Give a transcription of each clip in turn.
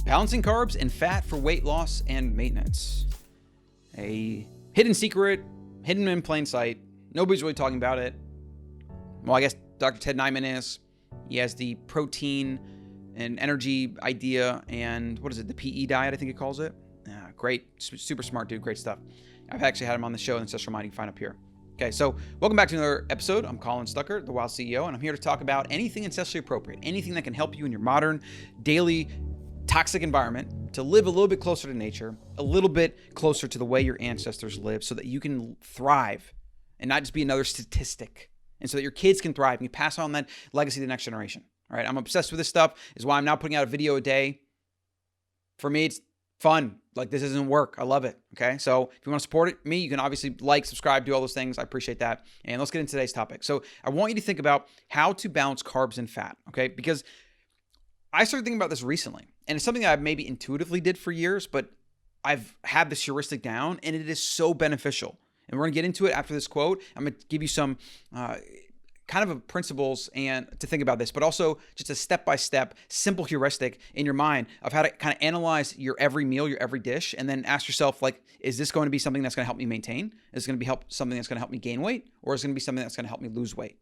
Balancing carbs and fat for weight loss and maintenance. A hidden secret, hidden in plain sight. Nobody's really talking about it. Well, I guess Dr. Ted Nyman is. He has the protein and energy idea and what is it? The PE diet, I think he calls it. Yeah, great. Super smart dude. Great stuff. I've actually had him on the show, Ancestral Mind. You can find up here. Okay, so welcome back to another episode. I'm Colin Stucker, the Wild CEO, and I'm here to talk about anything ancestrally appropriate, anything that can help you in your modern, daily, toxic environment to live a little bit closer to nature, a little bit closer to the way your ancestors lived so that you can thrive and not just be another statistic, and so that your kids can thrive and you pass on that legacy to the next generation. All right, I'm obsessed with this stuff, is why I'm now putting out a video a day. For me, it's fun. Like, this isn't work. I love it. Okay. So if you want to support me, you can obviously like, subscribe, do all those things. I appreciate that. And let's get into today's topic. So I want you to think about how to balance carbs and fat. Okay. Because I started thinking about this recently, and it's something that I maybe intuitively did for years, but I've had this heuristic down and it is so beneficial. And we're going to get into it after this quote. I'm going to give you some, kind of principles and to think about this, but also just a step-by-step simple heuristic in your mind of how to kind of analyze your every meal, your every dish, and then ask yourself, like, is this going to be something that's going to help me maintain? Is it going to be something that's going to help me gain weight? Or is it going to be something that's going to help me lose weight?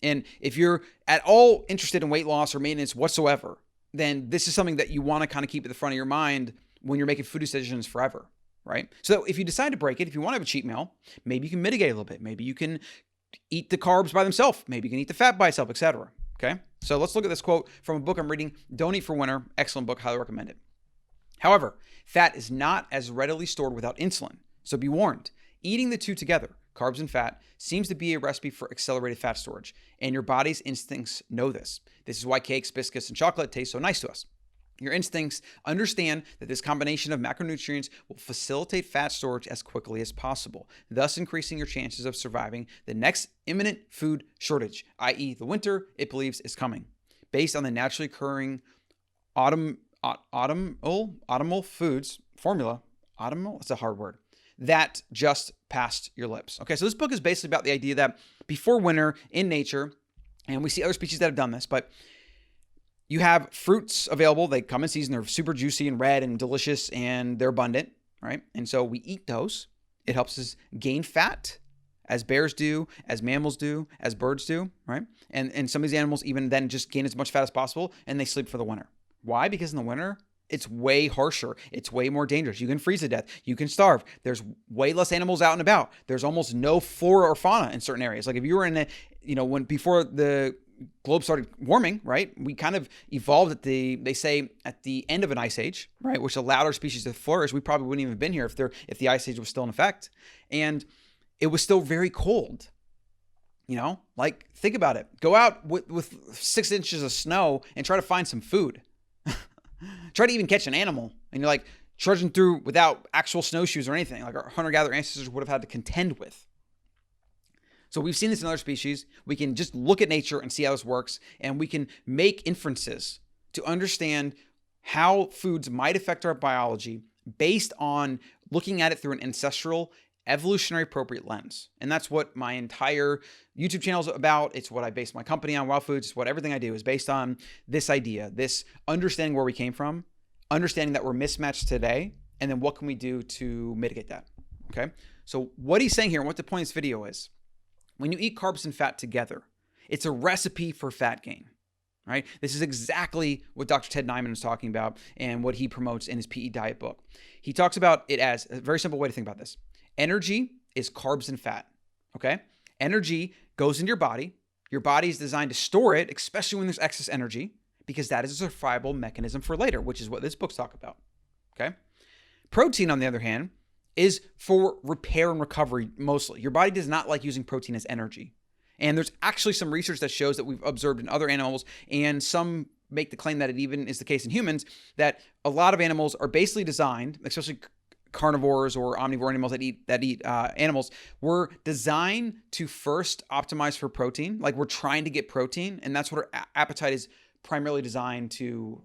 And if you're at all interested in weight loss or maintenance whatsoever, then this is something that you want to kind of keep at the front of your mind when you're making food decisions forever, right? So if you decide to break it, if you want to have a cheat meal, maybe you can mitigate a little bit. Maybe you can eat the carbs by themselves. Maybe you can eat the fat by itself, etc. Okay. So let's look at this quote from a book I'm reading, Don't Eat for Winter. Excellent book. Highly recommend it. However, fat is not as readily stored without insulin. So be warned, eating the two together, carbs and fat, seems to be a recipe for accelerated fat storage. And your body's instincts know this. This is why cakes, biscuits, and chocolate taste so nice to us. Your instincts understand that this combination of macronutrients will facilitate fat storage as quickly as possible, thus increasing your chances of surviving the next imminent food shortage, i.e. the winter it believes is coming. Based on the naturally occurring autumnal foods formula, autumnal, it's a hard word, that just passed your lips. Okay, so this book is basically about the idea that before winter in nature, and we see other species that have done this, but you have fruits available. They come in season. They're super juicy and red and delicious, and they're abundant, right? And so we eat those. It helps us gain fat, as bears do, as mammals do, as birds do, right? And some of these animals even then just gain as much fat as possible, and they sleep for the winter. Why? Because in the winter, it's way harsher. It's way more dangerous. You can freeze to death. You can starve. There's way less animals out and about. There's almost no flora or fauna in certain areas. Like if you were in before the globe started warming, right? We kind of evolved at the end of an ice age, right? Which allowed our species to flourish. We probably wouldn't even have been here if the ice age was still in effect. And it was still very cold. Like, think about it. Go out with 6 inches of snow and try to find some food. Try to even catch an animal. And you're like trudging through without actual snowshoes or anything like our hunter-gatherer ancestors would have had to contend with. So we've seen this in other species. We can just look at nature and see how this works, and we can make inferences to understand how foods might affect our biology based on looking at it through an ancestral, evolutionary appropriate lens. And that's what my entire YouTube channel is about. It's what I base my company on, Wild Foods. It's what everything I do is based on this idea, this understanding where we came from, understanding that we're mismatched today, and then what can we do to mitigate that, okay? So what he's saying here, and what the point of this video is, when you eat carbs and fat together, it's a recipe for fat gain, right? This is exactly what Dr. Ted Nyman is talking about and what he promotes in his PE diet book. He talks about it as a very simple way to think about this. Energy is carbs and fat, okay? Energy goes into your body. Your body is designed to store it, especially when there's excess energy, because that is a survival mechanism for later, which is what this book's talk about, okay? Protein, on the other hand, is for repair and recovery mostly. Your body does not like using protein as energy. And there's actually some research that shows that we've observed in other animals, and some make the claim that it even is the case in humans, that a lot of animals are basically designed, especially carnivores or omnivore animals that eat animals, were designed to first optimize for protein. Like, we're trying to get protein, and that's what our appetite is primarily designed to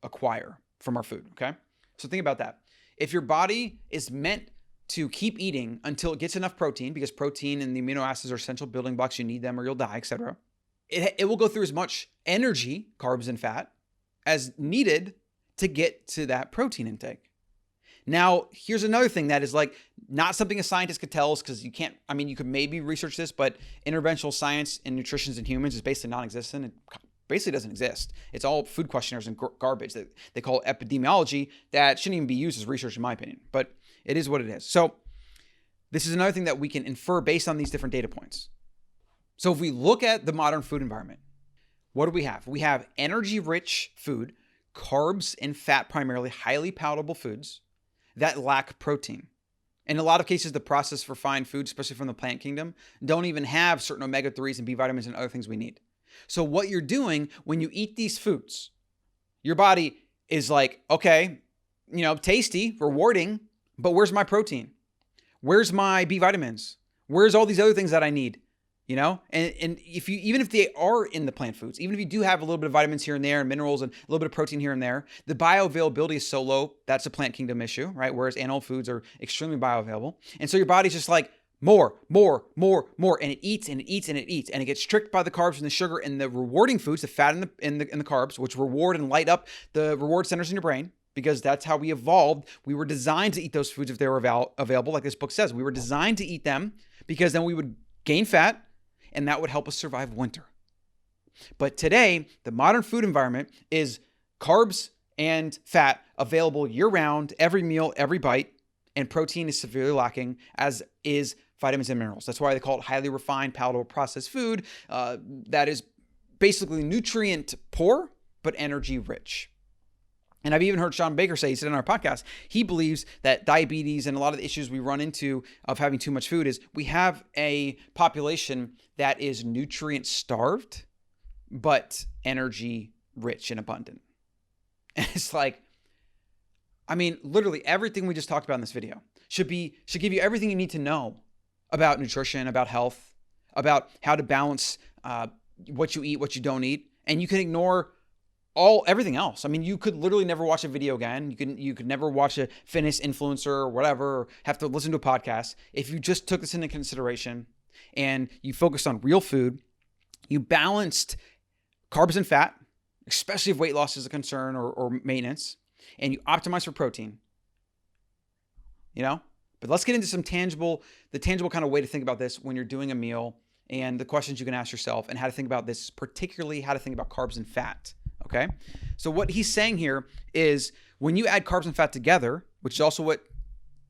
acquire from our food, okay? So think about that. If your body is meant to keep eating until it gets enough protein, because protein and the amino acids are essential building blocks, you need them or you'll die, etc. It will go through as much energy, carbs and fat, as needed to get to that protein intake. Now, here's another thing that is like not something a scientist could tell us, because you can't, I mean, you could maybe research this, but interventional science in nutrition in humans is basically non-existent. It basically doesn't exist. It's all food questionnaires and garbage that they call epidemiology that shouldn't even be used as research, in my opinion, but it is what it is. So this is another thing that we can infer based on these different data points. So if we look at the modern food environment, what do we have? We have energy-rich food, carbs and fat primarily, highly palatable foods that lack protein. In a lot of cases, the processed refined foods, especially from the plant kingdom, don't even have certain omega-3s and B vitamins and other things we need. So what you're doing when you eat these foods, your body is like, okay, tasty, rewarding, but where's my protein? Where's my B vitamins? Where's all these other things that I need? And if you, even if they are in the plant foods, even if you do have a little bit of vitamins here and there and minerals and a little bit of protein here and there, the bioavailability is so low, that's a plant kingdom issue, right? Whereas animal foods are extremely bioavailable. And so your body's just like, more, and it eats and it eats and it eats, and it gets tricked by the carbs and the sugar and the rewarding foods, the fat and the carbs, which reward and light up the reward centers in your brain, because that's how we evolved. We were designed to eat those foods if they were available, like this book says. We were designed to eat them because then we would gain fat, and that would help us survive winter. But today, the modern food environment is carbs and fat available year-round, every meal, every bite, and protein is severely lacking, as is vitamins and minerals. That's why they call it highly refined, palatable, processed food that is basically nutrient poor, but energy rich. And I've even heard Sean Baker say, he said on our podcast, he believes that diabetes and a lot of the issues we run into of having too much food is we have a population that is nutrient starved, but energy rich and abundant. And it's like, I mean, literally everything we just talked about in this video should give you everything you need to know about nutrition, about health, about how to balance what you eat, what you don't eat. And you can ignore everything else. I mean, you could literally never watch a video again. You could never watch a fitness influencer or whatever, or have to listen to a podcast. If you just took this into consideration and you focused on real food, you balanced carbs and fat, especially if weight loss is a concern or maintenance, and you optimize for protein, But let's get into the tangible kind of way to think about this when you're doing a meal, and the questions you can ask yourself, and how to think about this, particularly how to think about carbs and fat. Okay. So what he's saying here is when you add carbs and fat together, which is also what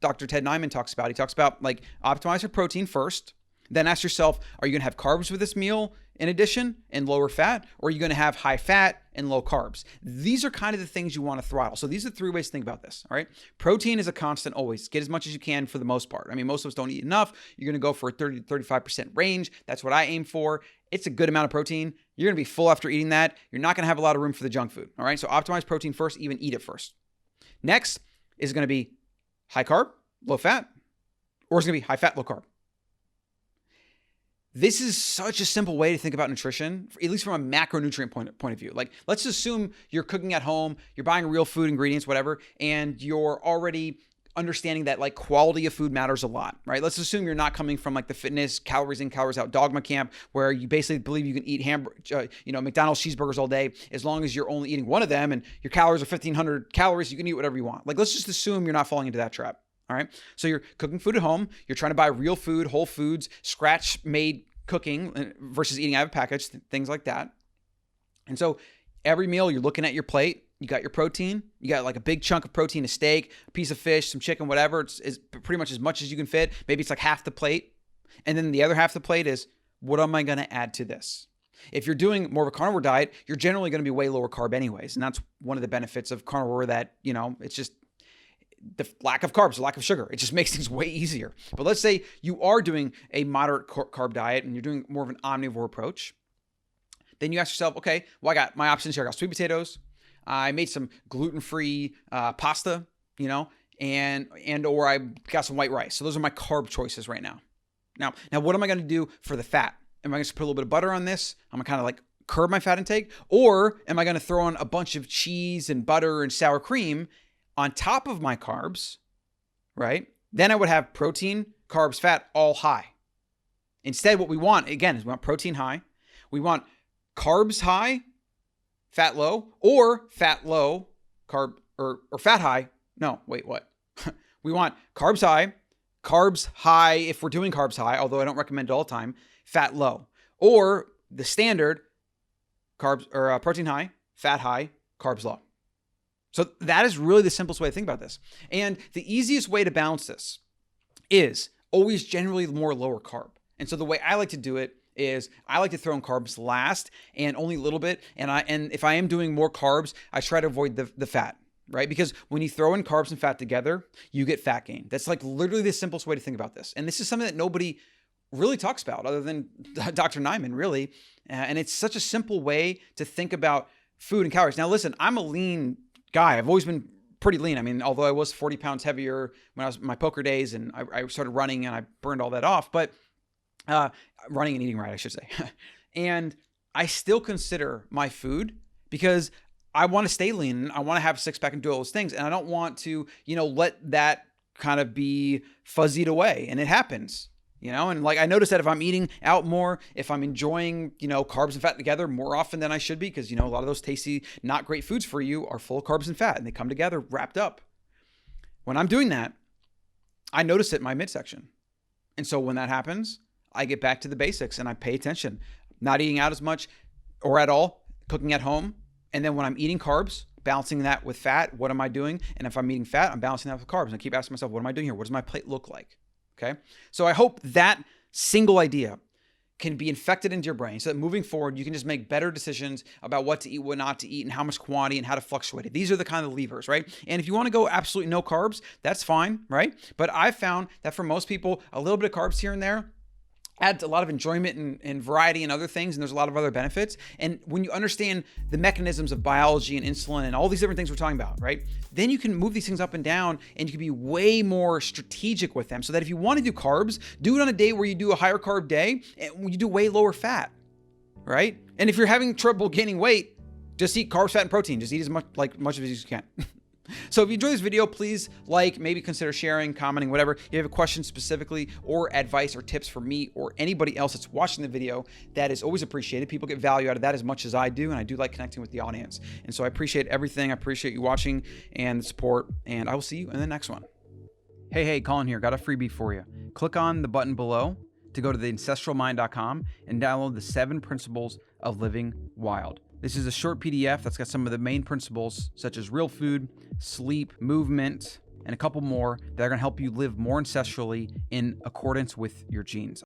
Dr. Ted Nyman talks about. He talks about like optimize for protein first, then ask yourself, are you going to have carbs with this meal in addition and lower fat, or are you going to have high fat and low carbs? These are kind of the things you want to throttle. So these are 3 ways to think about this. All right. Protein is a constant always. Get as much as you can for the most part. I mean, most of us don't eat enough. You're going to go for a 30 to 35% range. That's what I aim for. It's a good amount of protein. You're going to be full after eating that. You're not going to have a lot of room for the junk food. All right. So optimize protein first, even eat it first. Next is going to be high carb, low fat, or it's going to be high fat, low carb. This is such a simple way to think about nutrition, at least from a macronutrient point of view. Like, let's assume you're cooking at home, you're buying real food, ingredients, whatever, and you're already understanding that like quality of food matters a lot, right? Let's assume you're not coming from like the fitness, calories in, calories out dogma camp, where you basically believe you can eat McDonald's cheeseburgers all day as long as you're only eating one of them, and your calories are 1,500 calories. You can eat whatever you want. Like, let's just assume you're not falling into that trap. All right. So you're cooking food at home. You're trying to buy real food, whole foods, scratch made cooking versus eating out of a package, things like that. And so every meal you're looking at your plate, you got your protein, you got like a big chunk of protein, a steak, a piece of fish, some chicken, whatever. It's pretty much as much as you can fit. Maybe it's like half the plate. And then the other half of the plate is, what am I going to add to this? If you're doing more of a carnivore diet, you're generally going to be way lower carb anyways. And that's one of the benefits of carnivore, that, it's just the lack of carbs, the lack of sugar. It just makes things way easier. But let's say you are doing a moderate carb diet and you're doing more of an omnivore approach. Then you ask yourself, okay, well, I got my options here. I got sweet potatoes. I made some gluten-free pasta, or I got some white rice. So those are my carb choices right now. Now, what am I going to do for the fat? Am I going to put a little bit of butter on this? I'm going to kind of like curb my fat intake? Or am I going to throw in a bunch of cheese and butter and sour cream on top of my carbs, right? Then I would have protein, carbs, fat, all high. Instead, what we want, again, is we want protein high. We want carbs high, fat low, or fat low, or fat high. No, wait, what? We want carbs high if we're doing carbs high, although I don't recommend it all the time, fat low. Or the standard carbs or protein high, fat high, carbs low. So that is really the simplest way to think about this. And the easiest way to balance this is always generally more lower carb. And so the way I like to do it is I like to throw in carbs last and only a little bit. And if I am doing more carbs, I try to avoid the fat, right? Because when you throw in carbs and fat together, you get fat gain. That's like literally the simplest way to think about this. And this is something that nobody really talks about other than Dr. Nyman, really. And it's such a simple way to think about food and calories. Now, listen, I'm a lean guy. I've always been pretty lean. I mean, although I was 40 pounds heavier when I was in my poker days and I started running and I burned all that off, but running and eating right, I should say. And I still consider my food because I want to stay lean. I want to have a six pack and do all those things. And I don't want to, let that kind of be fuzzied away. And it happens. And like I notice that if I'm eating out more, if I'm enjoying, carbs and fat together more often than I should be, because, a lot of those tasty, not great foods for you are full of carbs and fat and they come together wrapped up. When I'm doing that, I notice it in my midsection. And so when that happens, I get back to the basics and I pay attention, not eating out as much or at all, cooking at home. And then when I'm eating carbs, balancing that with fat, what am I doing? And if I'm eating fat, I'm balancing that with carbs. And I keep asking myself, what am I doing here? What does my plate look like? Okay. So I hope that single idea can be infected into your brain so that moving forward, you can just make better decisions about what to eat, what not to eat, and how much quantity and how to fluctuate it. These are the kind of levers, right? And if you want to go absolutely no carbs, that's fine, right? But I've found that for most people, a little bit of carbs here and there adds a lot of enjoyment and variety and other things, and there's a lot of other benefits. And when you understand the mechanisms of biology and insulin and all these different things we're talking about, right? Then you can move these things up and down and you can be way more strategic with them so that if you want to do carbs, do it on a day where you do a higher carb day and you do way lower fat, right? And if you're having trouble gaining weight, just eat carbs, fat, and protein. Just eat as much of it as you can. So if you enjoyed this video, please maybe consider sharing, commenting, whatever. If you have a question specifically or advice or tips for me or anybody else that's watching the video, that is always appreciated. People get value out of that as much as I do, and I do like connecting with the audience. And so I appreciate everything. I appreciate you watching and the support, and I will see you in the next one. Hey, Colin here. Got a freebie for you. Click on the button below to go to the ancestralmind.com and download the 7 Principles of Living Wild. This is a short PDF that's got some of the main principles, such as real food, sleep, movement, and a couple more that are going to help you live more ancestrally in accordance with your genes.